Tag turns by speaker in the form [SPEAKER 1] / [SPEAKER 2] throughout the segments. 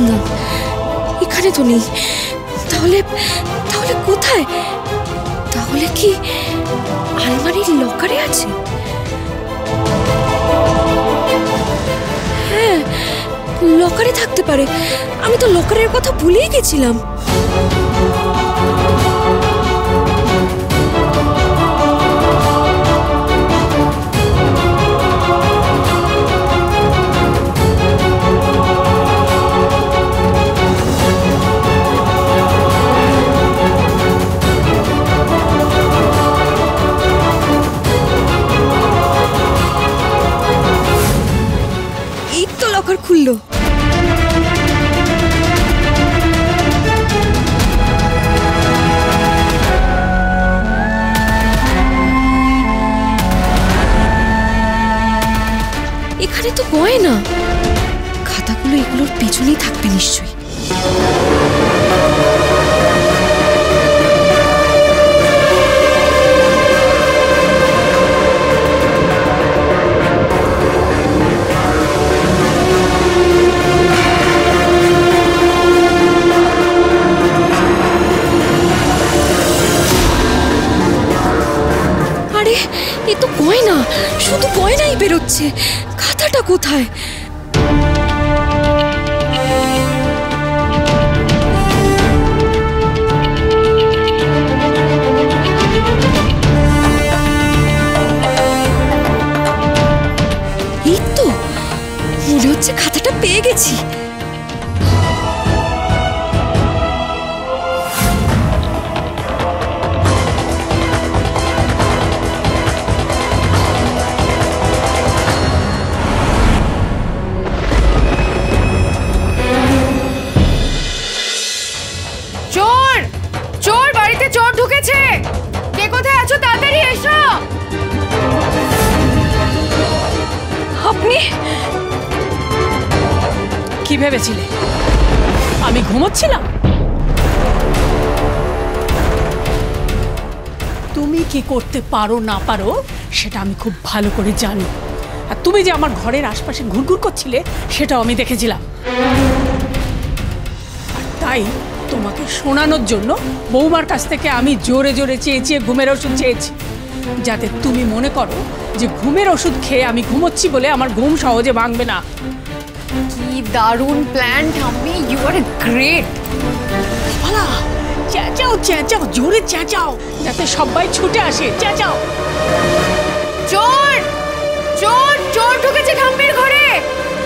[SPEAKER 1] না, এখানে তো নেই। তাহলে তাহলে কোথায়? তাহলে কি আলমারির লকারে আছে? হ্যাঁ, লকারে থাকতে পারে। আমি তো লকারের কথা ভুলেই গেছিলাম। এই তো লকার খুললো। এখানে তো গয়না, খাতাগুলো এগুলোর পেছনেই থাকবে নিশ্চয়ই। আরে এ তো গয়না, শুধু গয়নাই বেরোচ্ছে। খাতাটা কোথায়? এই তো, মনে হচ্ছে খাতাটা পেয়ে গেছি।
[SPEAKER 2] চোর! চোর! বাড়িতে চোর ঢুকেছে! কে কোথায় আছো? তাড়াতাড়ি এসো!
[SPEAKER 1] আপনি
[SPEAKER 3] কি ভেবেছিলে আমি ঘুমোচ্ছিলাম? তুমি কি করতে পারো না পারো সেটা আমি খুব ভালো করে জানি। আর তুমি যে আমার ঘরের আশপাশে ঘুরঘুর করছিলে সেটাও আমি দেখেছিলাম। আর তাই তোমাকে শোনানোর জন্য বৌমার কাছ থেকে আমি জোরে জোরে চেয়ে ঘুমের ওষুধ চেয়েছি, যাতে তুমি মনে করো যে ঘুমের ওষুধ খেয়ে আমি ঘুমোচ্ছি বলে আমার ঘুম সহজে ভাঙবে না।
[SPEAKER 2] কি দারুণ প্ল্যান ঠাম্মি, ইউ আর গ্রেট।
[SPEAKER 3] পালা, চেঁচাও চেঁচাও, জোরে চেঁচাও, যাতে সবাই ছুটে আসে। চেঁচাও।
[SPEAKER 2] চোর! চোর! চোর ঢুকেছে ঠাম্মির ঘরে!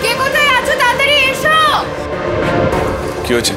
[SPEAKER 2] কে কোথায় আছো? তাড়াতাড়ি এসো!
[SPEAKER 4] কি হয়েছে?